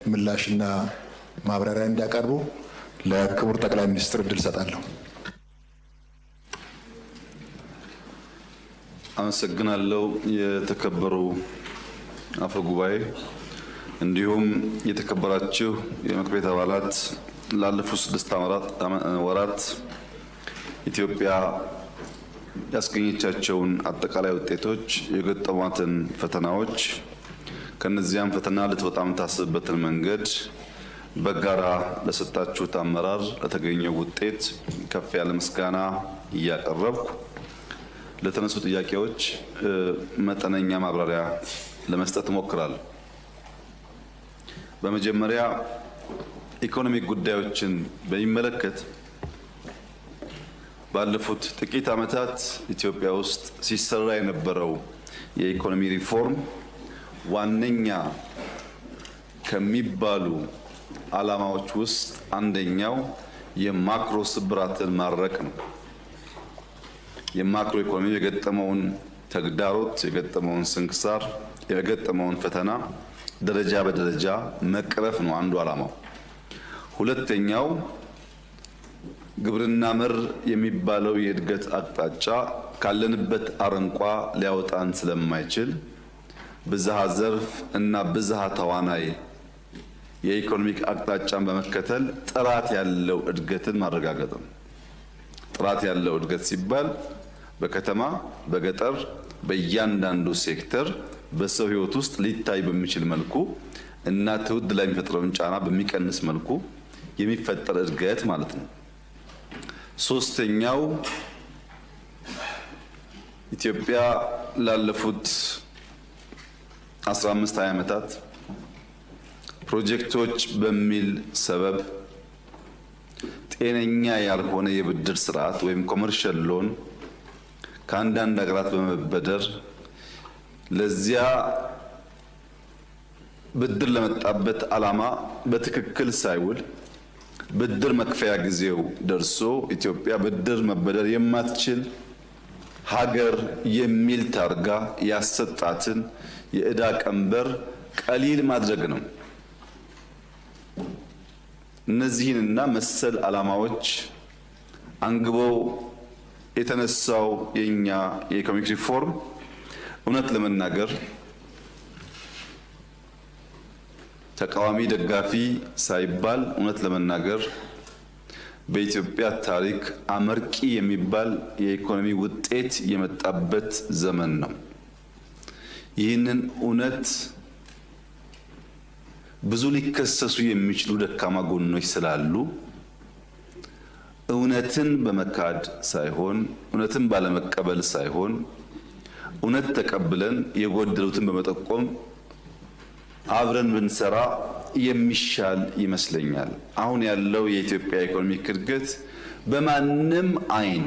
ምላሽና ማብራሪያ እንዲያቀርቡ ለክቡር ጠቅላይ ሚኒስትር እድል ሰጣለሁ። አመሰግናለሁ። የተከበሩ አፈ ጉባኤ፣ እንዲሁም የተከበራችሁ የምክር ቤት አባላት፣ ላለፉት 6 ወራት ኢትዮጵያ ያስገኘቻቸውን አጠቃላይ ውጤቶች፣ የገጠሟትን ፈተናዎች፣ ከነዚያም ፈተና ልትወጣ የምታስብበትን መንገድ በጋራ ለሰጣችሁት አመራር ለተገኘው ውጤት ከፍ ያለ ምስጋና እያቀረብኩ ለተነሱ ጥያቄዎች መጠነኛ ማብራሪያ ለመስጠት እሞክራለሁ። በመጀመሪያ ኢኮኖሚክ ጉዳዮችን በሚመለከት ባለፉት ጥቂት ዓመታት ኢትዮጵያ ውስጥ ሲሰራ የነበረው የኢኮኖሚ ሪፎርም ዋነኛ ከሚባሉ ዓላማዎች ውስጥ አንደኛው የማክሮ ስብራትን ማድረቅ ነው። የማክሮ ኢኮኖሚ የገጠመውን ተግዳሮት፣ የገጠመውን ስንክሳር፣ የገጠመውን ፈተና ደረጃ በደረጃ መቅረፍ ነው አንዱ ዓላማው። ሁለተኛው ግብርና መር የሚባለው የእድገት አቅጣጫ ካለንበት አረንቋ ሊያወጣን ስለማይችል ብዝሃ ዘርፍ እና ብዝሃ ተዋናይ የኢኮኖሚክ አቅጣጫን በመከተል ጥራት ያለው እድገትን ማረጋገጥ ነው። ጥራት ያለው እድገት ሲባል በከተማ፣ በገጠር፣ በእያንዳንዱ ሴክተር በሰው ሕይወት ውስጥ ሊታይ በሚችል መልኩ እና ትውልድ ላይ የሚፈጥረውን ጫና በሚቀንስ መልኩ የሚፈጠር እድገት ማለት ነው። ሶስተኛው ኢትዮጵያ ላለፉት 15-20 ዓመታት ፕሮጀክቶች በሚል ሰበብ ጤነኛ ያልሆነ የብድር ስርዓት ወይም ኮመርሻል ሎን ከአንዳንድ ሀገራት በመበደር ለዚያ ብድር ለመጣበት ዓላማ በትክክል ሳይውል ብድር መክፈያ ጊዜው ደርሶ ኢትዮጵያ ብድር መበደር የማትችል ሀገር የሚል ታርጋ ያሰጣትን የዕዳ ቀንበር ቀሊል ማድረግ ነው። እነዚህንና መሰል ዓላማዎች አንግበው የተነሳው የኛ የኢኮኖሚክ ሪፎርም እውነት ለመናገር ተቃዋሚ ደጋፊ ሳይባል እውነት ለመናገር በኢትዮጵያ ታሪክ አመርቂ የሚባል የኢኮኖሚ ውጤት የመጣበት ዘመን ነው። ይህንን እውነት ብዙ ሊከሰሱ የሚችሉ ደካማ ጎኖች ስላሉ እውነትን በመካድ ሳይሆን እውነትን ባለመቀበል ሳይሆን እውነት ተቀብለን የጎደሉትን በመጠቆም አብረን ብንሰራ የሚሻል ይመስለኛል። አሁን ያለው የኢትዮጵያ ኢኮኖሚክ እድገት በማንም አይን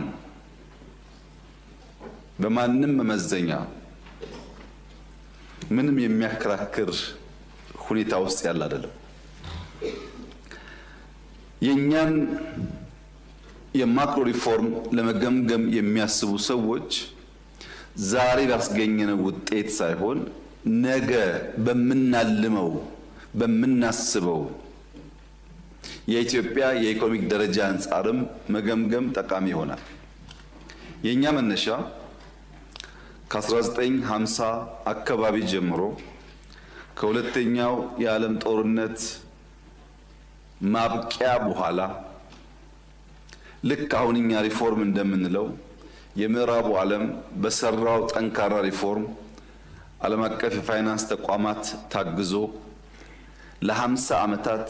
በማንም መመዘኛ ምንም የሚያከራክር ሁኔታ ውስጥ ያለ አይደለም። የኛን የማክሮ ሪፎርም ለመገምገም የሚያስቡ ሰዎች ዛሬ ባስገኘነው ውጤት ሳይሆን ነገ በምናልመው በምናስበው የኢትዮጵያ የኢኮኖሚክ ደረጃ አንጻርም መገምገም ጠቃሚ ይሆናል። የኛ መነሻ ከ1950 አካባቢ ጀምሮ ከሁለተኛው የዓለም ጦርነት ማብቂያ በኋላ ልክ አሁን እኛ ሪፎርም እንደምንለው የምዕራቡ ዓለም በሰራው ጠንካራ ሪፎርም ዓለም አቀፍ የፋይናንስ ተቋማት ታግዞ ለ50 ዓመታት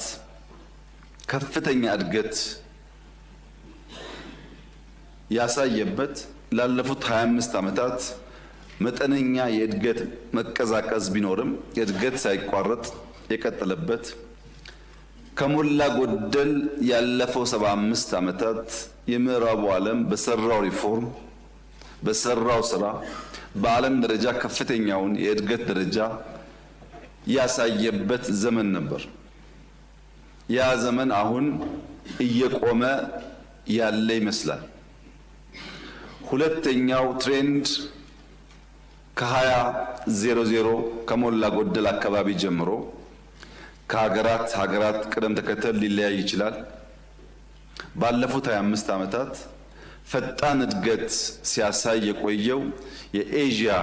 ከፍተኛ እድገት ያሳየበት ላለፉት 25 ዓመታት መጠነኛ የእድገት መቀዛቀዝ ቢኖርም የእድገት ሳይቋረጥ የቀጠለበት ከሞላ ጎደል ያለፈው 75 ዓመታት የምዕራቡ ዓለም በሰራው ሪፎርም በሰራው ስራ በዓለም ደረጃ ከፍተኛውን የእድገት ደረጃ ያሳየበት ዘመን ነበር። ያ ዘመን አሁን እየቆመ ያለ ይመስላል። ሁለተኛው ትሬንድ ከ2000 ከሞላ ጎደል አካባቢ ጀምሮ ሀገራት ቅደም ተከተል ሊለያይ ይችላል። ባለፉት 25 ዓመታት ፈጣን እድገት ሲያሳይ የቆየው የኤዥያ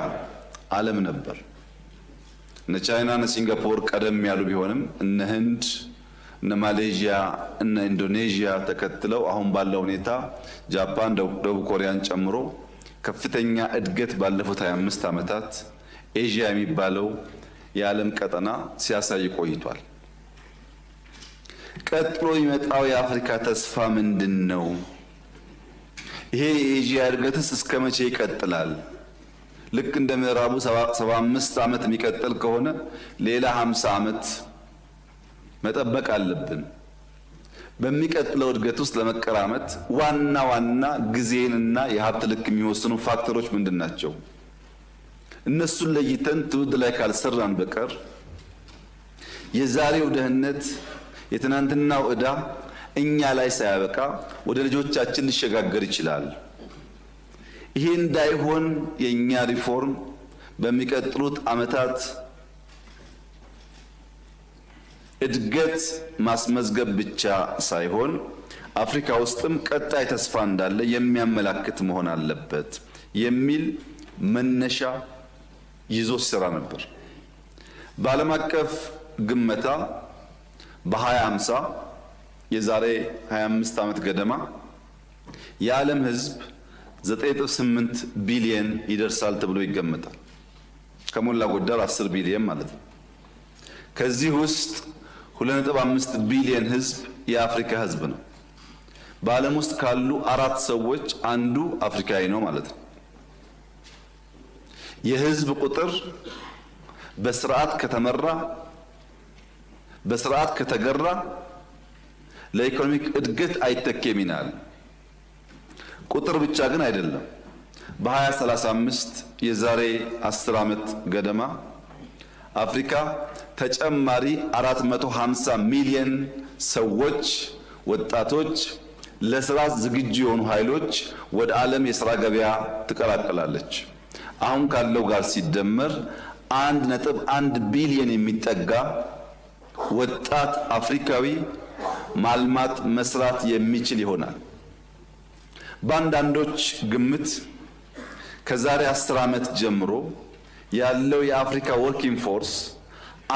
ዓለም ነበር። እነ ቻይና እነ ሲንጋፖር ቀደም ያሉ ቢሆንም እነ ህንድ እነ ማሌዥያ እነ ኢንዶኔዥያ ተከትለው አሁን ባለው ሁኔታ ጃፓን፣ ደቡብ ኮሪያን ጨምሮ ከፍተኛ እድገት ባለፉት 25 ዓመታት ኤዥያ የሚባለው የዓለም ቀጠና ሲያሳይ ቆይቷል። ቀጥሎ የሚመጣው የአፍሪካ ተስፋ ምንድነው? ይሄ የኤዥያ እድገትስ እስከ መቼ ይቀጥላል? ልክ እንደ ምዕራቡ 75 ዓመት የሚቀጥል ከሆነ ሌላ 50 ዓመት መጠበቅ አለብን። በሚቀጥለው እድገት ውስጥ ለመቀራመት ዋና ዋና ጊዜንና የሀብት ልክ የሚወስኑ ፋክተሮች ምንድናቸው? እነሱን ለይተን ትውልድ ላይ ካልሰራን በቀር የዛሬው ድህነት የትናንትናው ዕዳ እኛ ላይ ሳያበቃ ወደ ልጆቻችን ሊሸጋገር ይችላል። ይሄ እንዳይሆን የኛ ሪፎርም በሚቀጥሉት ዓመታት እድገት ማስመዝገብ ብቻ ሳይሆን አፍሪካ ውስጥም ቀጣይ ተስፋ እንዳለ የሚያመላክት መሆን አለበት የሚል መነሻ ይዞ ሲሰራ ነበር። በዓለም አቀፍ ግመታ በ2050 የዛሬ 25 ዓመት ገደማ የዓለም ሕዝብ 9.8 ቢሊየን ይደርሳል ተብሎ ይገመታል። ከሞላ ጎደል 10 ቢሊየን ማለት ነው። ከዚህ ውስጥ 2.5 ቢሊየን ሕዝብ የአፍሪካ ሕዝብ ነው። በዓለም ውስጥ ካሉ 4 ሰዎች አንዱ አፍሪካዊ ነው ማለት ነው። የሕዝብ ቁጥር በስርዓት ከተመራ በስርዓት ከተገራ ለኢኮኖሚክ እድገት አይተኬም ይናል። ቁጥር ብቻ ግን አይደለም። በ2035 የዛሬ 10 ዓመት ገደማ አፍሪካ ተጨማሪ 450 ሚሊዮን ሰዎች፣ ወጣቶች፣ ለስራ ዝግጁ የሆኑ ኃይሎች ወደ ዓለም የሥራ ገበያ ትቀላቀላለች። አሁን ካለው ጋር ሲደመር 1.1 ቢሊዮን የሚጠጋ ወጣት አፍሪካዊ ማልማት መስራት የሚችል ይሆናል። በአንዳንዶች ግምት ከዛሬ 10 ዓመት ጀምሮ ያለው የአፍሪካ ወርኪንግ ፎርስ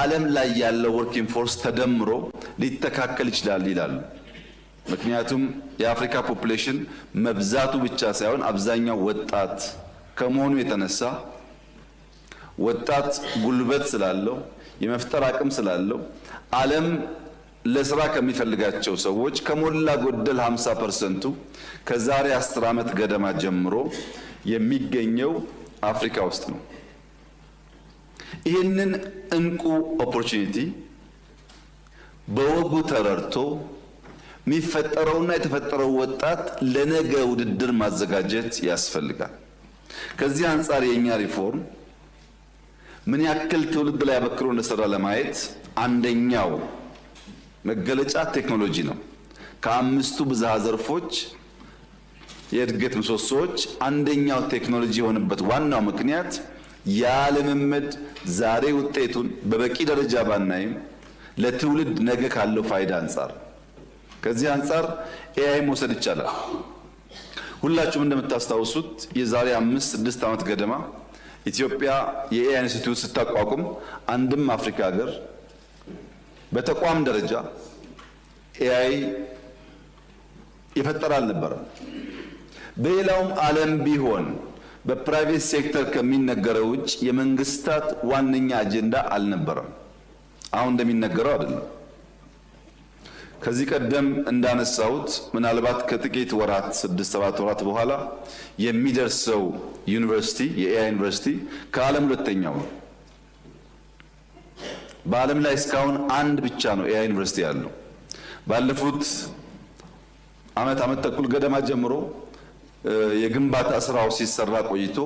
ዓለም ላይ ያለው ወርኪንግ ፎርስ ተደምሮ ሊተካከል ይችላል ይላሉ። ምክንያቱም የአፍሪካ ፖፑሌሽን መብዛቱ ብቻ ሳይሆን አብዛኛው ወጣት ከመሆኑ የተነሳ ወጣት ጉልበት ስላለው የመፍጠር አቅም ስላለው ዓለም ለስራ ከሚፈልጋቸው ሰዎች ከሞላ ጎደል 50% ከዛሬ 10 ዓመት ገደማ ጀምሮ የሚገኘው አፍሪካ ውስጥ ነው። ይህንን እንቁ ኦፖርቹኒቲ በወጉ ተረድቶ የሚፈጠረውና የተፈጠረው ወጣት ለነገ ውድድር ማዘጋጀት ያስፈልጋል። ከዚህ አንጻር የኛ ሪፎርም ምን ያክል ትውልድ ላይ አበክሮ እንደሰራ ለማየት አንደኛው መገለጫ ቴክኖሎጂ ነው። ከአምስቱ ብዝሃ ዘርፎች የእድገት ምሰሶዎች አንደኛው ቴክኖሎጂ የሆነበት ዋናው ምክንያት ያለመመድ ዛሬ ውጤቱን በበቂ ደረጃ ባናይም ለትውልድ ነገ ካለው ፋይዳ አንጻር ከዚህ አንጻር ኤአይ መውሰድ ይቻላል። ሁላችሁም እንደምታስታውሱት የዛሬ 5-6 ዓመት ገደማ ኢትዮጵያ የኤአይ ኢንስቲትዩት ስታቋቁም አንድም አፍሪካ ሀገር በተቋም ደረጃ ኤአይ የፈጠረ አልነበረም። በሌላውም ዓለም ቢሆን በፕራይቬት ሴክተር ከሚነገረው ውጭ የመንግስታት ዋነኛ አጀንዳ አልነበረም። አሁን እንደሚነገረው አይደለም። ከዚህ ቀደም እንዳነሳሁት ምናልባት ከጥቂት ወራት 6-7 ወራት በኋላ የሚደርሰው ዩኒቨርሲቲ የኤአይ ዩኒቨርሲቲ ከዓለም ሁለተኛው ነው። በዓለም ላይ እስካሁን አንድ ብቻ ነው ኤአይ ዩኒቨርሲቲ ያለው። ባለፉት ዓመት ተኩል ገደማ ጀምሮ የግንባታ ስራው ሲሰራ ቆይቶ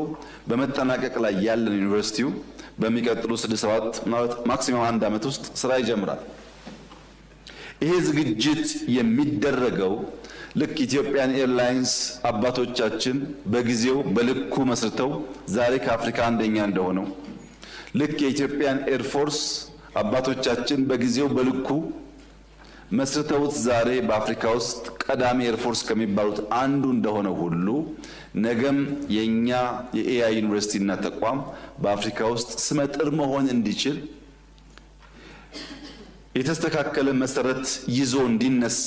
በመጠናቀቅ ላይ ያለን ዩኒቨርሲቲው በሚቀጥሉ 6-7 ማክሲመም 1 ዓመት ውስጥ ስራ ይጀምራል። ይሄ ዝግጅት የሚደረገው ልክ ኢትዮጵያን ኤርላይንስ አባቶቻችን በጊዜው በልኩ መስርተው ዛሬ ከአፍሪካ አንደኛ እንደሆነው ልክ የኢትዮጵያን ኤርፎርስ አባቶቻችን በጊዜው በልኩ መስርተውት ዛሬ በአፍሪካ ውስጥ ቀዳሚ ኤርፎርስ ከሚባሉት አንዱ እንደሆነ ሁሉ ነገም የኛ የኤአይ ዩኒቨርሲቲና ተቋም በአፍሪካ ውስጥ ስመጥር መሆን እንዲችል የተስተካከለ መሰረት ይዞ እንዲነሳ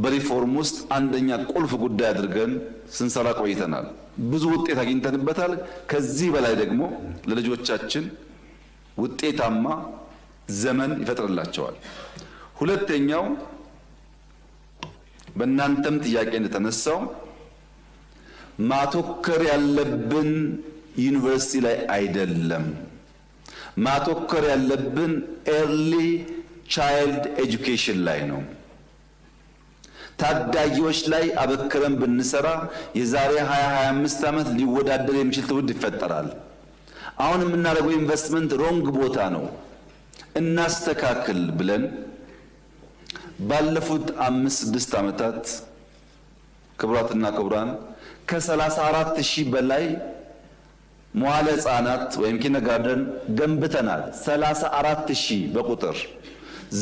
በሪፎርም ውስጥ አንደኛ ቁልፍ ጉዳይ አድርገን ስንሰራ ቆይተናል። ብዙ ውጤት አግኝተንበታል። ከዚህ በላይ ደግሞ ለልጆቻችን ውጤታማ ዘመን ይፈጥርላቸዋል። ሁለተኛው በእናንተም ጥያቄ እንደተነሳው ማተኮር ያለብን ዩኒቨርሲቲ ላይ አይደለም። ማተኮር ያለብን ኤርሊ ቻይልድ ኤጁኬሽን ላይ ነው። ታዳጊዎች ላይ አበክረን ብንሰራ የዛሬ 20-25 ዓመት ሊወዳደር የሚችል ትውልድ ይፈጠራል። አሁን የምናደርገው ኢንቨስትመንት ሮንግ ቦታ ነው። እናስተካክል ብለን ባለፉት 5-6 ዓመታት ክቡራትና ክቡራን ከ34,000 በላይ መዋለ ሕፃናት ወይም ኪንደርጋርተን ገንብተናል። 34,000 በቁጥር።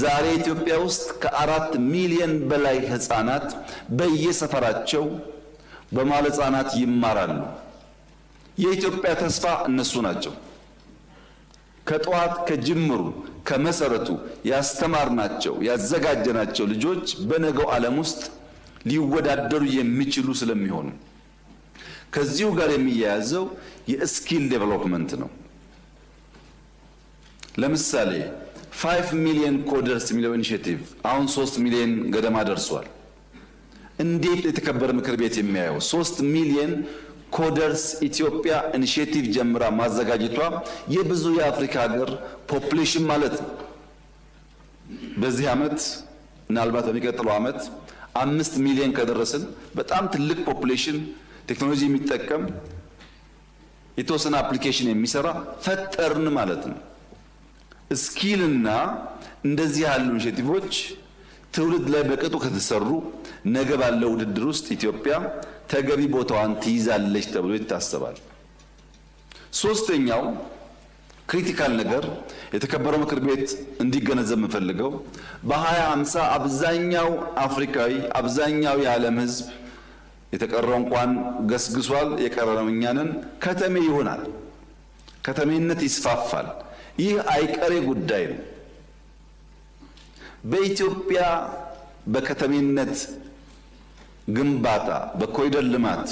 ዛሬ ኢትዮጵያ ውስጥ ከ4 ሚሊዮን በላይ ሕፃናት በየሰፈራቸው በመዋለ ሕፃናት ይማራሉ። የኢትዮጵያ ተስፋ እነሱ ናቸው። ከጠዋት ከጅምሩ ከመሰረቱ ያስተማርናቸው ያዘጋጀናቸው ልጆች በነገው ዓለም ውስጥ ሊወዳደሩ የሚችሉ ስለሚሆኑ ከዚሁ ጋር የሚያያዘው የስኪል ዴቨሎፕመንት ነው። ለምሳሌ 5 ሚሊዮን ኮደርስ የሚለው ኢኒሼቲቭ አሁን 3 ሚሊዮን ገደማ ደርሷል። እንዴት የተከበረ ምክር ቤት የሚያየው 3 ሚሊዮን ኮደርስ ኢትዮጵያ ኢኒሼቲቭ ጀምራ ማዘጋጀቷ የብዙ የአፍሪካ ሀገር ፖፑሌሽን ማለት ነው። በዚህ ዓመት ምናልባት በሚቀጥለው ዓመት 5 ሚሊዮን ከደረስን በጣም ትልቅ ፖፑሌሽን ቴክኖሎጂ የሚጠቀም የተወሰነ አፕሊኬሽን የሚሰራ ፈጠርን ማለት ነው። ስኪልና እንደዚህ ያሉ ኢኒሼቲቮች ትውልድ ላይ በቅጡ ከተሰሩ ነገ ባለው ውድድር ውስጥ ኢትዮጵያ ተገቢ ቦታዋን ትይዛለች ተብሎ ይታሰባል። ሶስተኛው ክሪቲካል ነገር የተከበረው ምክር ቤት እንዲገነዘብ የምፈልገው በ2050 አብዛኛው አፍሪካዊ አብዛኛው የዓለም ሕዝብ የተቀረው እንኳን ገስግሷል፣ የቀረነው እኛንን ከተሜ ይሆናል። ከተሜነት ይስፋፋል። ይህ አይቀሬ ጉዳይ ነው። በኢትዮጵያ በከተሜነት ግንባታ በኮሪደር ልማት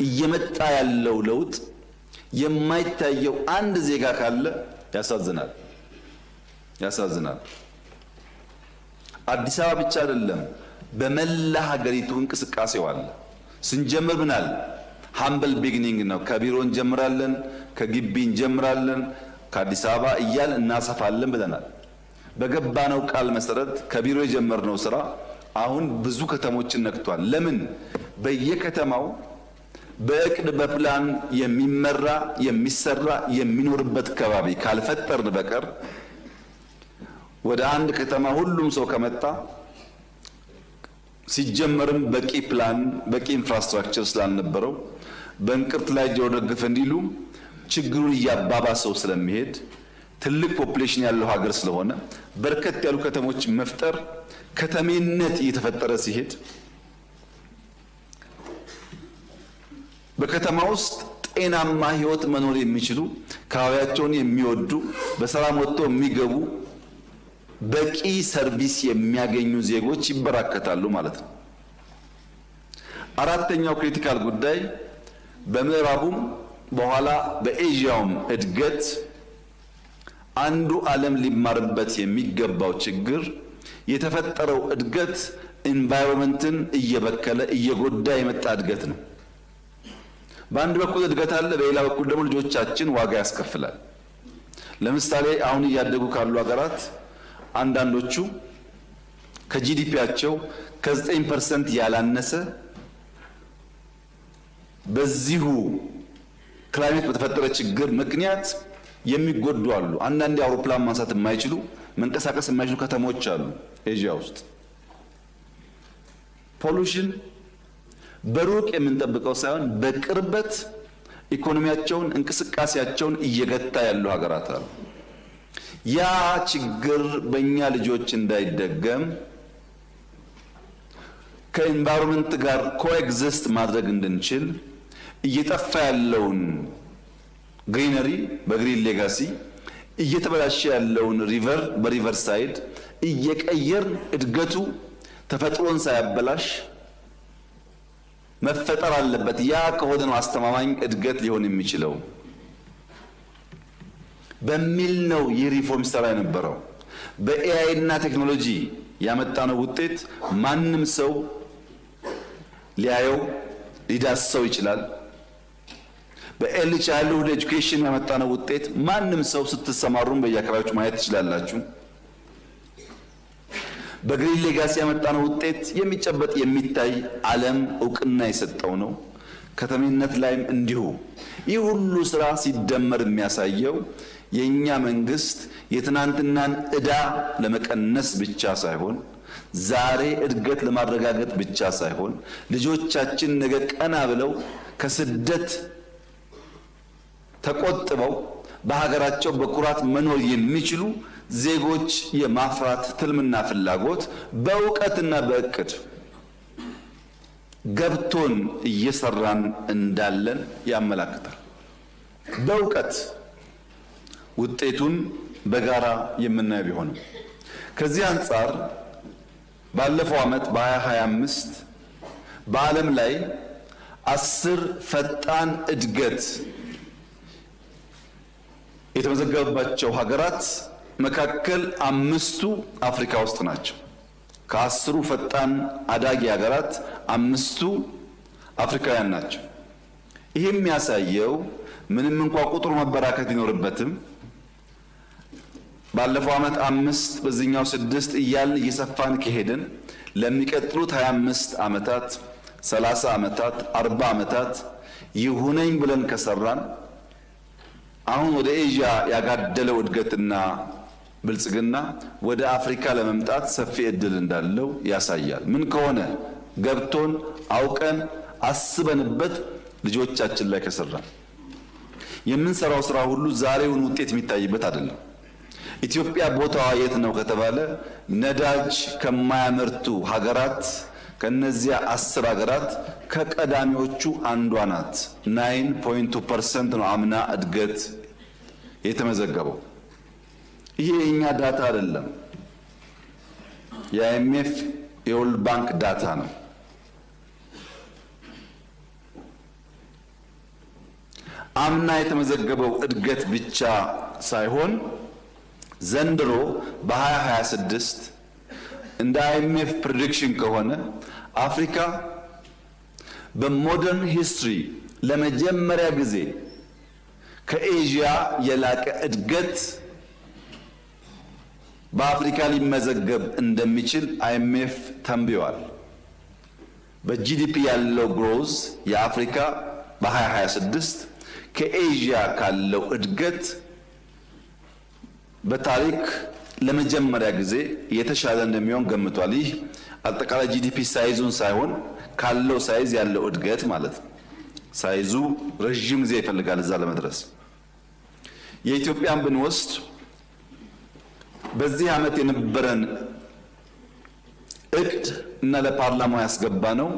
እየመጣ ያለው ለውጥ የማይታየው አንድ ዜጋ ካለ ያሳዝናል። አዲስ አበባ ብቻ አይደለም፣ በመላ ሀገሪቱ እንቅስቃሴው አለ። ስንጀምር ምናል ሃምብል ቢግኒንግ ነው። ከቢሮ እንጀምራለን፣ ከግቢ እንጀምራለን፣ ከአዲስ አበባ እያል እናሰፋለን ብለናል። በገባነው ቃል መሰረት ከቢሮ የጀመርነው ስራ አሁን ብዙ ከተሞችን ነክቷል። ለምን? በየከተማው በእቅድ በፕላን የሚመራ የሚሰራ የሚኖርበት ከባቢ ካልፈጠርን በቀር ወደ አንድ ከተማ ሁሉም ሰው ከመጣ ሲጀመርም በቂ ፕላን በቂ ኢንፍራስትራክቸር ስላልነበረው በእንቅርት ላይ ጆሮ ደግፍ እንዲሉ ችግሩን እያባባሰው ስለሚሄድ ትልቅ ፖፑሌሽን ያለው ሀገር ስለሆነ በርከት ያሉ ከተሞች መፍጠር ከተሜነት እየተፈጠረ ሲሄድ በከተማ ውስጥ ጤናማ ህይወት መኖር የሚችሉ አካባቢያቸውን የሚወዱ በሰላም ወጥተው የሚገቡ በቂ ሰርቪስ የሚያገኙ ዜጎች ይበራከታሉ ማለት ነው። አራተኛው ክሪቲካል ጉዳይ በምዕራቡም በኋላ በኤዥያውም እድገት አንዱ ዓለም ሊማርበት የሚገባው ችግር የተፈጠረው እድገት ኢንቫይሮንመንትን እየበከለ እየጎዳ የመጣ እድገት ነው። በአንድ በኩል እድገት አለ፣ በሌላ በኩል ደግሞ ልጆቻችን ዋጋ ያስከፍላል። ለምሳሌ አሁን እያደጉ ካሉ ሀገራት አንዳንዶቹ ከጂዲፒያቸው ከ9% ያላነሰ በዚሁ ክላይሜት በተፈጠረ ችግር ምክንያት የሚጎዱ አሉ። አንዳንድ አውሮፕላን ማንሳት የማይችሉ መንቀሳቀስ የማይችሉ ከተሞች አሉ ኤዥያ ውስጥ። ፖሉሽን በሩቅ የምንጠብቀው ሳይሆን በቅርበት ኢኮኖሚያቸውን እንቅስቃሴያቸውን እየገታ ያሉ ሀገራት አሉ። ያ ችግር በእኛ ልጆች እንዳይደገም ከኢንቫይሮንመንት ጋር ኮኤግዚስት ማድረግ እንድንችል እየጠፋ ያለውን ግሪነሪ በግሪን ሌጋሲ እየተበላሸ ያለውን ሪቨር በሪቨር ሳይድ እየቀየር እድገቱ ተፈጥሮን ሳያበላሽ መፈጠር አለበት። ያ ከሆነ ነው አስተማማኝ እድገት ሊሆን የሚችለው በሚል ነው ይህ ሪፎርም ሲሰራ የነበረው። በኤአይ እና ቴክኖሎጂ ያመጣነው ውጤት ማንም ሰው ሊያየው ሊዳስሰው ይችላል። በኤርሊ ቻይልድሁድ ኤጁኬሽን ያመጣነው ውጤት ማንም ሰው ስትሰማሩም በየአካባቢያችሁ ማየት ትችላላችሁ። በግሪን ሌጋሲ ያመጣነው ውጤት የሚጨበጥ የሚታይ ዓለም እውቅና የሰጠው ነው። ከተሜነት ላይም እንዲሁ። ይህ ሁሉ ስራ ሲደመር የሚያሳየው የኛ መንግስት የትናንትናን ዕዳ ለመቀነስ ብቻ ሳይሆን ዛሬ እድገት ለማረጋገጥ ብቻ ሳይሆን ልጆቻችን ነገ ቀና ብለው ከስደት ተቆጥበው በሀገራቸው በኩራት መኖር የሚችሉ ዜጎች የማፍራት ትልምና ፍላጎት በእውቀትና በእቅድ ገብቶን እየሰራን እንዳለን ያመላክታል። በእውቀት ውጤቱን በጋራ የምናየው ቢሆንም ከዚህ አንጻር ባለፈው ዓመት በ2025 በዓለም ላይ 10 ፈጣን እድገት የተመዘገበባቸው ሀገራት መካከል 5ቱ አፍሪካ ውስጥ ናቸው። ከ10ሩ ፈጣን አዳጊ ሀገራት 5ቱ አፍሪካውያን ናቸው። ይህ የሚያሳየው ምንም እንኳን ቁጥሩ መበራከት ቢኖርበትም ባለፈው ዓመት 5 በዚህኛው 6 እያልን እየሰፋን ከሄድን ለሚቀጥሉት 25 ዓመታት 30 ዓመታት 40 ዓመታት ይሁነኝ ብለን ከሰራን አሁን ወደ ኤዥያ ያጋደለው እድገትና ብልጽግና ወደ አፍሪካ ለመምጣት ሰፊ እድል እንዳለው ያሳያል። ምን ከሆነ ገብቶን አውቀን አስበንበት ልጆቻችን ላይ ከሰራን የምንሰራው ስራ ሁሉ ዛሬውን ውጤት የሚታይበት አይደለም። ኢትዮጵያ ቦታዋ የት ነው ከተባለ ነዳጅ ከማያመርቱ ሀገራት ከነዚያ 10 ሀገራት ከቀዳሚዎቹ አንዷ ናት። 9.2% ነው አምና እድገት የተመዘገበው። ይሄ የኛ ዳታ አይደለም፣ የአይኤምኤፍ የወርልድ ባንክ ዳታ ነው። አምና የተመዘገበው እድገት ብቻ ሳይሆን ዘንድሮ በ2026 እንደ አይኤምኤፍ ፕሬዲክሽን ከሆነ አፍሪካ በሞደርን ሂስትሪ ለመጀመሪያ ጊዜ ከኤዥያ የላቀ እድገት በአፍሪካ ሊመዘገብ እንደሚችል አይኤምኤፍ ተንብዮአል። በጂዲፒ ያለው ግሮዝ የአፍሪካ በ2026 ከኤዥያ ካለው እድገት በታሪክ ለመጀመሪያ ጊዜ የተሻለ እንደሚሆን ገምቷል። ይህ አጠቃላይ ጂዲፒ ሳይዙን ሳይሆን ካለው ሳይዝ ያለው እድገት ማለት ነው። ሳይዙ ረጅም ጊዜ ይፈልጋል እዛ ለመድረስ። የኢትዮጵያን ብንወስድ በዚህ ዓመት የነበረን እቅድ እና ለፓርላማው ያስገባ ነው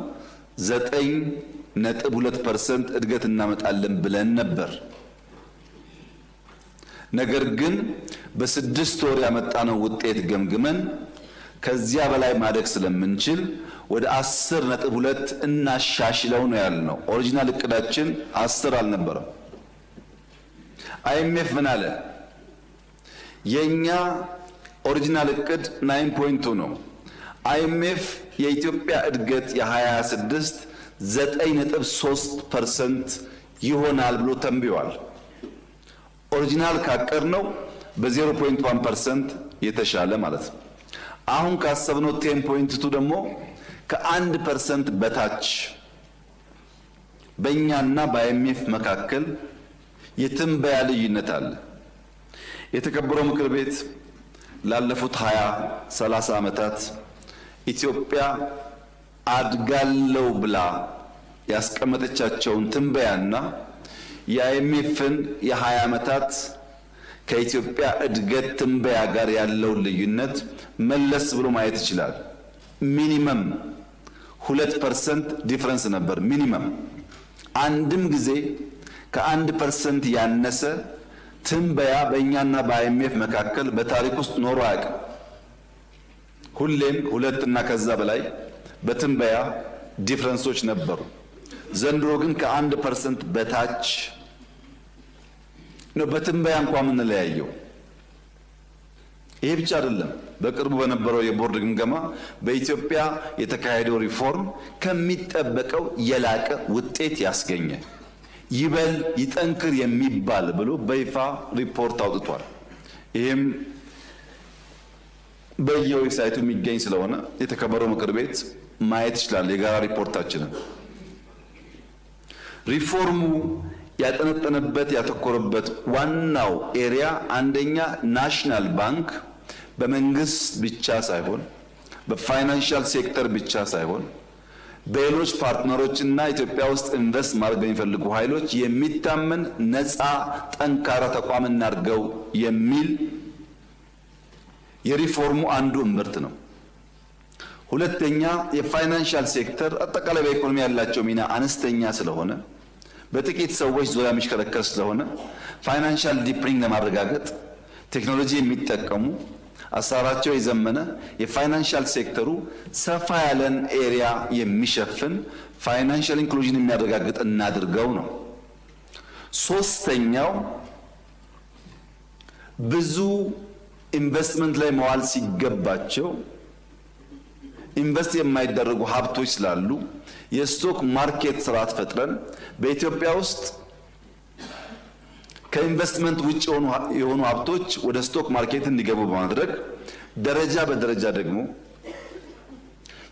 9.2% እድገት እናመጣለን ብለን ነበር። ነገር ግን በ6 ወር ያመጣነው ውጤት ገምግመን ከዚያ በላይ ማደግ ስለምንችል ወደ 10.2 እናሻሽለው ነው ያልነው። ኦሪጂናል እቅዳችን 10 አልነበረም። አይኤምኤፍ ምን አለ? የኛ ኦሪጂናል እቅድ 9.2 ነው። አይኤምኤፍ የኢትዮጵያ እድገት የ2026 9.3% ይሆናል ብሎ ተንብዮአል። ኦሪጂናል ካቀር ነው በ0.1% የተሻለ ማለት ነው። አሁን ካሰብነው 10.2 ደግሞ ከ1% በታች በእኛና በአይኤምኤፍ መካከል የትንበያ ልዩነት አለ። የተከበረው ምክር ቤት ላለፉት 20-30 ዓመታት ኢትዮጵያ አድጋለው ብላ ያስቀመጠቻቸውን ትንበያና የአይኤምኤፍን የ20 ዓመታት ከኢትዮጵያ እድገት ትንበያ ጋር ያለውን ልዩነት መለስ ብሎ ማየት ይችላል። ሚኒመም 2% ዲፍረንስ ነበር። ሚኒመም አንድም ጊዜ ከ1% ያነሰ ትንበያ በእኛና በአይኤምኤፍ መካከል በታሪክ ውስጥ ኖሮ አያውቅም። ሁሌም 2 እና ከዛ በላይ በትንበያ ዲፍረንሶች ነበሩ። ዘንድሮ ግን ከ1% በታች ነው በትንበያ እንኳን የምንለያየው። ይሄ ብቻ አይደለም። በቅርቡ በነበረው የቦርድ ግምገማ በኢትዮጵያ የተካሄደው ሪፎርም ከሚጠበቀው የላቀ ውጤት ያስገኘ ይበል ይጠንክር የሚባል ብሎ በይፋ ሪፖርት አውጥቷል። ይሄም በየዌብሳይቱ የሚገኝ ስለሆነ የተከበረው ምክር ቤት ማየት ይችላል። የጋራ ሪፖርታችንን ሪፎርሙ ያጠነጠነበት ያተኮረበት ዋናው ኤሪያ አንደኛ ናሽናል ባንክ በመንግስት ብቻ ሳይሆን በፋይናንሻል ሴክተር ብቻ ሳይሆን በሌሎች ፓርትነሮችና ኢትዮጵያ ውስጥ ኢንቨስት ማድረግ በሚፈልጉ ኃይሎች የሚታመን ነፃ ጠንካራ ተቋም እናድርገው የሚል የሪፎርሙ አንዱ እምብርት ነው። ሁለተኛ የፋይናንሻል ሴክተር አጠቃላይ በኢኮኖሚ ያላቸው ሚና አነስተኛ ስለሆነ በጥቂት ሰዎች ዙሪያ የሚሽከረከር ስለሆነ ፋይናንሻል ዲፕሪንግ ለማረጋገጥ ቴክኖሎጂ የሚጠቀሙ አሰራራቸው የዘመነ የፋይናንሻል ሴክተሩ ሰፋ ያለን ኤሪያ የሚሸፍን ፋይናንሻል ኢንክሉዥን የሚያረጋግጥ እናድርገው ነው። ሶስተኛው ብዙ ኢንቨስትመንት ላይ መዋል ሲገባቸው ኢንቨስት የማይደረጉ ሀብቶች ስላሉ የስቶክ ማርኬት ስርዓት ፈጥረን በኢትዮጵያ ውስጥ ከኢንቨስትመንት ውጭ የሆኑ ሀብቶች ወደ ስቶክ ማርኬት እንዲገቡ በማድረግ ደረጃ በደረጃ ደግሞ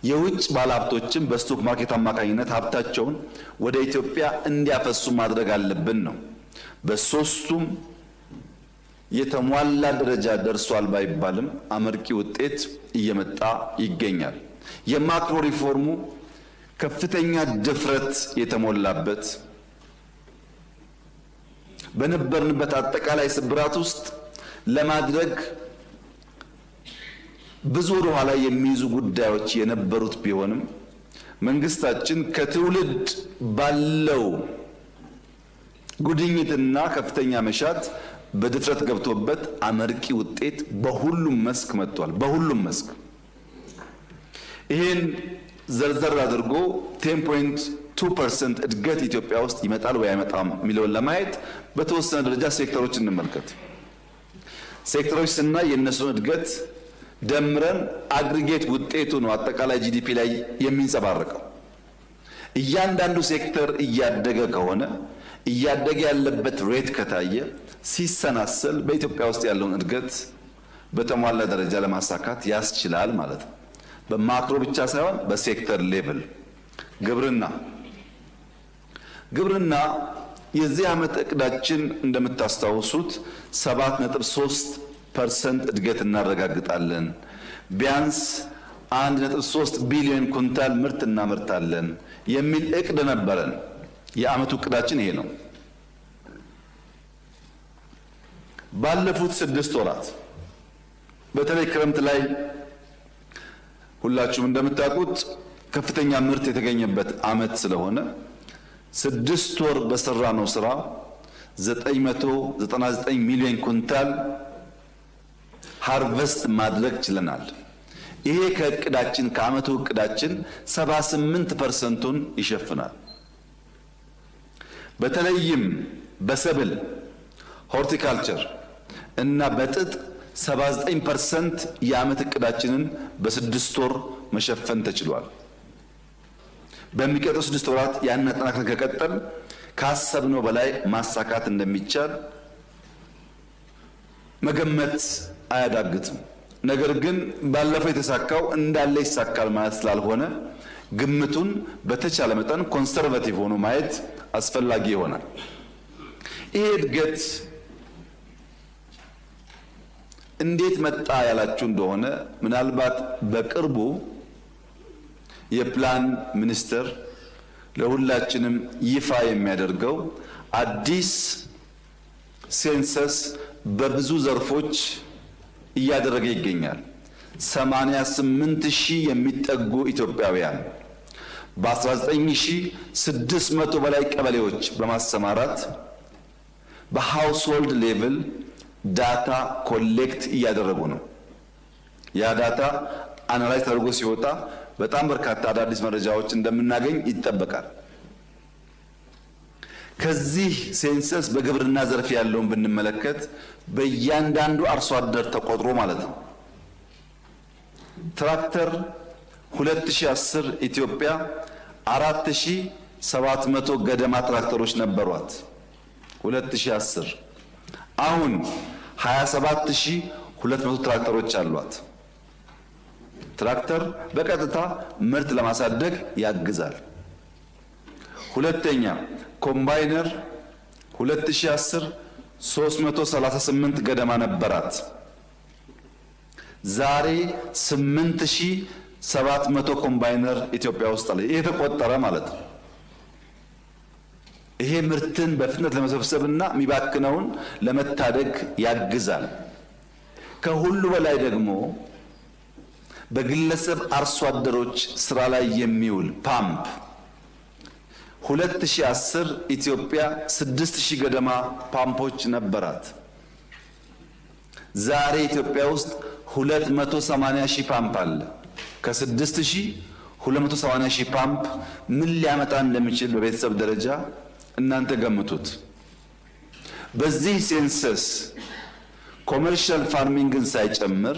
የውጭ ባለሀብቶችን በስቶክ ማርኬት አማካኝነት ሀብታቸውን ወደ ኢትዮጵያ እንዲያፈሱ ማድረግ አለብን ነው። በሶስቱም የተሟላ ደረጃ ደርሷል ባይባልም አመርቂ ውጤት እየመጣ ይገኛል። የማክሮ ሪፎርሙ ከፍተኛ ድፍረት የተሞላበት በነበርንበት አጠቃላይ ስብራት ውስጥ ለማድረግ ብዙ ወደ ኋላ የሚይዙ ጉዳዮች የነበሩት ቢሆንም መንግስታችን ከትውልድ ባለው ጉድኝትና ከፍተኛ መሻት በድፍረት ገብቶበት አመርቂ ውጤት በሁሉም መስክ መጥቷል። በሁሉም መስክ ይሄን ዘርዘር አድርጎ 10.2% እድገት ኢትዮጵያ ውስጥ ይመጣል ወይ አይመጣም የሚለውን ለማየት በተወሰነ ደረጃ ሴክተሮች እንመልከት። ሴክተሮች ስናይ የእነሱን እድገት ደምረን አግሪጌት ውጤቱ ነው አጠቃላይ ጂዲፒ ላይ የሚንጸባረቀው። እያንዳንዱ ሴክተር እያደገ ከሆነ እያደገ ያለበት ሬት ከታየ ሲሰናሰል በኢትዮጵያ ውስጥ ያለውን እድገት በተሟላ ደረጃ ለማሳካት ያስችላል ማለት ነው። በማክሮ ብቻ ሳይሆን በሴክተር ሌቭል ግብርና የዚህ ዓመት እቅዳችን እንደምታስታውሱት 7.3% እድገት እናረጋግጣለን። ቢያንስ 1.3 ቢሊዮን ኩንታል ምርት እናመርታለን የሚል እቅድ ነበረን። የዓመቱ እቅዳችን ይሄ ነው። ባለፉት 6 ወራት በተለይ ክረምት ላይ ሁላችሁም እንደምታውቁት ከፍተኛ ምርት የተገኘበት ዓመት ስለሆነ 6 ወር በሰራነው ስራ 999 ሚሊዮን ኩንታል ሃርቨስት ማድረግ ችለናል። ይሄ ከእቅዳችን ከዓመቱ እቅዳችን 78%ን ይሸፍናል። በተለይም በሰብል ሆርቲካልቸር እና በጥጥ 79% የዓመት እቅዳችንን በ6 ወር መሸፈን ተችሏል። በሚቀጥሉ 6 ወራት ያን አጠናክረን ከቀጠል ካሰብነው በላይ ማሳካት እንደሚቻል መገመት አያዳግትም። ነገር ግን ባለፈው የተሳካው እንዳለ ይሳካል ማለት ስላልሆነ ግምቱን በተቻለ መጠን ኮንሰርቫቲቭ ሆኖ ማየት አስፈላጊ ይሆናል። ይሄ እድገት እንዴት መጣ ያላችሁ እንደሆነ ምናልባት በቅርቡ የፕላን ሚኒስቴር ለሁላችንም ይፋ የሚያደርገው አዲስ ሴንሰስ በብዙ ዘርፎች እያደረገ ይገኛል። 88,000 የሚጠጉ ኢትዮጵያውያን በ19,600 በላይ ቀበሌዎች በማሰማራት በሃውስሆልድ ሌቭል ዳታ ኮሌክት እያደረጉ ነው። ያ ዳታ አናላይዝ ተደርጎ ሲወጣ በጣም በርካታ አዳዲስ መረጃዎች እንደምናገኝ ይጠበቃል። ከዚህ ሴንሰስ በግብርና ዘርፍ ያለውን ብንመለከት በእያንዳንዱ አርሶ አደር ተቆጥሮ ማለት ነው። ትራክተር 2010 ኢትዮጵያ 4700 ገደማ ትራክተሮች ነበሯት 2010። አሁን 27200 ትራክተሮች አሏት። ትራክተር በቀጥታ ምርት ለማሳደግ ያግዛል። ሁለተኛ ኮምባይነር 2010 338 ገደማ ነበራት። ዛሬ 8700 ኮምባይነር ኢትዮጵያ ውስጥ አለ። ይሄ ተቆጠረ ማለት ነው። ይሄ ምርትን በፍጥነት ለመሰብሰብና የሚባክነውን ለመታደግ ያግዛል። ከሁሉ በላይ ደግሞ በግለሰብ አርሶ አደሮች ስራ ላይ የሚውል ፓምፕ 2010 ኢትዮጵያ 6000 ገደማ ፓምፖች ነበራት። ዛሬ ኢትዮጵያ ውስጥ 280,000 ፓምፕ አለ። ከ6000 280,000 ፓምፕ ምን ሊያመጣ እንደሚችል በቤተሰብ ደረጃ እናንተ ገምቱት። በዚህ ሴንሰስ ኮመርሻል ፋርሚንግን ሳይጨምር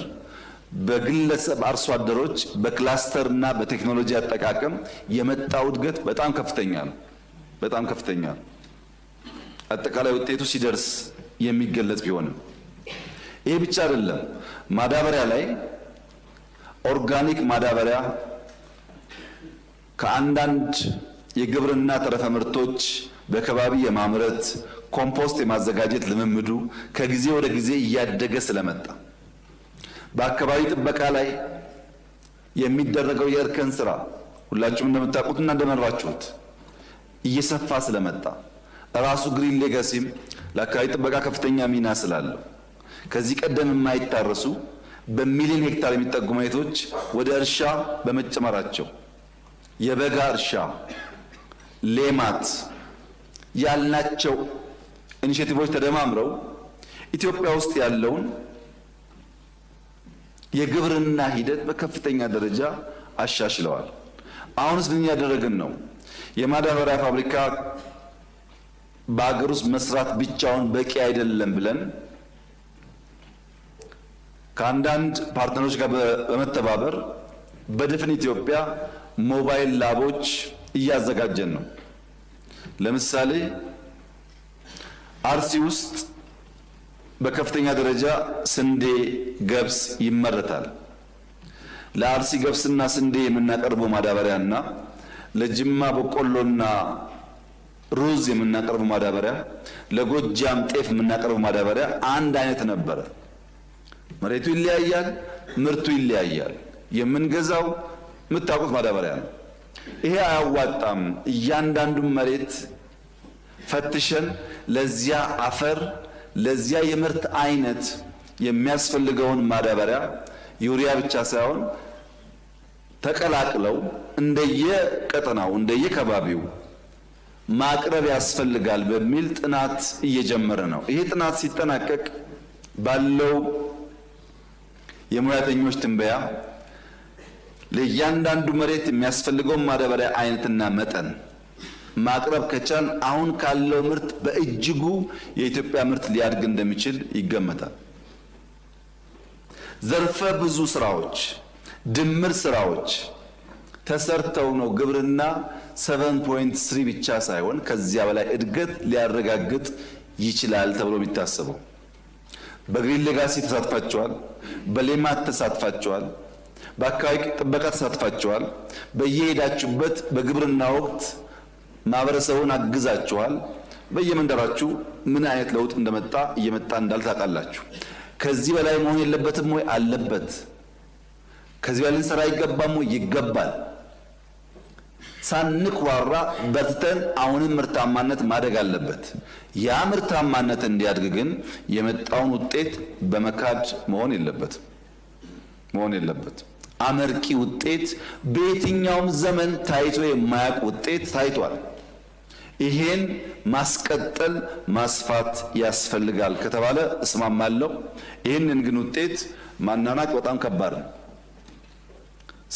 በግለሰብ አርሶ አደሮች በክላስተር እና በቴክኖሎጂ አጠቃቀም የመጣው እድገት በጣም ከፍተኛ ነው። በጣም ከፍተኛ ነው። አጠቃላይ ውጤቱ ሲደርስ የሚገለጽ ቢሆንም ይሄ ብቻ አይደለም። ማዳበሪያ ላይ ኦርጋኒክ ማዳበሪያ ከአንዳንድ የግብርና ተረፈ ምርቶች በከባቢ የማምረት ኮምፖስት የማዘጋጀት ልምምዱ ከጊዜ ወደ ጊዜ እያደገ ስለመጣ በአካባቢ ጥበቃ ላይ የሚደረገው የእርከን ስራ ሁላችሁም እንደምታውቁትና እንደመራችሁት እየሰፋ ስለመጣ ራሱ ግሪን ሌጋሲም ለአካባቢ ጥበቃ ከፍተኛ ሚና ስላለው ከዚህ ቀደም የማይታረሱ በሚሊዮን ሄክታር የሚጠጉ መሬቶች ወደ እርሻ በመጨመራቸው የበጋ እርሻ ሌማት ያልናቸው ኢኒሼቲቮች ተደማምረው ኢትዮጵያ ውስጥ ያለውን የግብርና ሂደት በከፍተኛ ደረጃ አሻሽለዋል። አሁንስ ምን ያደረግን ነው? የማዳበሪያ ፋብሪካ በአገር ውስጥ መስራት ብቻውን በቂ አይደለም ብለን ከአንዳንድ ፓርትነሮች ጋር በመተባበር በድፍን ኢትዮጵያ ሞባይል ላቦች እያዘጋጀን ነው። ለምሳሌ አርሲ ውስጥ በከፍተኛ ደረጃ ስንዴ፣ ገብስ ይመረታል። ለአርሲ ገብስና ስንዴ የምናቀርበው ማዳበሪያና ለጅማ በቆሎና ሩዝ የምናቀርበው ማዳበሪያ፣ ለጎጃም ጤፍ የምናቀርበው ማዳበሪያ አንድ አይነት ነበረ። መሬቱ ይለያያል፣ ምርቱ ይለያያል። የምንገዛው የምታውቁት ማዳበሪያ ነው። ይሄ አያዋጣም። እያንዳንዱን መሬት ፈትሸን ለዚያ አፈር ለዚያ የምርት አይነት የሚያስፈልገውን ማዳበሪያ ዩሪያ ብቻ ሳይሆን ተቀላቅለው እንደየቀጠናው እንደየከባቢው ማቅረብ ያስፈልጋል በሚል ጥናት እየጀመረ ነው። ይሄ ጥናት ሲጠናቀቅ ባለው የሙያተኞች ትንበያ ለእያንዳንዱ መሬት የሚያስፈልገውን ማዳበሪያ አይነትና መጠን ማቅረብ ከቻል አሁን ካለው ምርት በእጅጉ የኢትዮጵያ ምርት ሊያድግ እንደሚችል ይገመታል። ዘርፈ ብዙ ስራዎች፣ ድምር ስራዎች ተሰርተው ነው ግብርና 7.3 ብቻ ሳይሆን ከዚያ በላይ እድገት ሊያረጋግጥ ይችላል ተብሎ የሚታሰበው። በግሪን ሌጋሲ ተሳትፋቸዋል፣ በሌማት ተሳትፋቸዋል፣ በአካባቢ ጥበቃ ተሳትፋቸዋል። በየሄዳችሁበት በግብርና ወቅት ማህበረሰቡን አግዛችኋል። በየመንደራችሁ ምን አይነት ለውጥ እንደመጣ እየመጣ እንዳል ታውቃላችሁ። ከዚህ በላይ መሆን የለበትም ወይ? አለበት። ከዚህ በላይ ልንሰራ ይገባም ወይ? ይገባል። ሳንኩራራ በርትተን አሁንም ምርታማነት ማደግ አለበት። ያ ምርታማነት እንዲያድግ ግን የመጣውን ውጤት በመካድ መሆን የለበትም። አመርቂ ውጤት በየትኛውም ዘመን ታይቶ የማያውቅ ውጤት ታይቷል። ይሄን ማስቀጠል ማስፋት ያስፈልጋል ከተባለ እስማማለሁ። ይህንን ግን ውጤት ማናናቅ በጣም ከባድ ነው።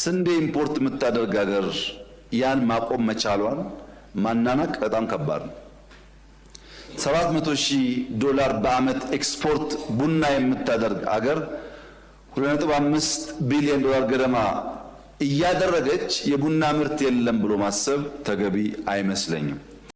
ስንዴ ኢምፖርት የምታደርግ ሀገር ያን ማቆም መቻሏን ማናናቅ በጣም ከባድ ነው። $700,000 በአመት ኤክስፖርት ቡና የምታደርግ ሀገር $2.5 ቢሊዮን ገደማ እያደረገች የቡና ምርት የለም ብሎ ማሰብ ተገቢ አይመስለኝም።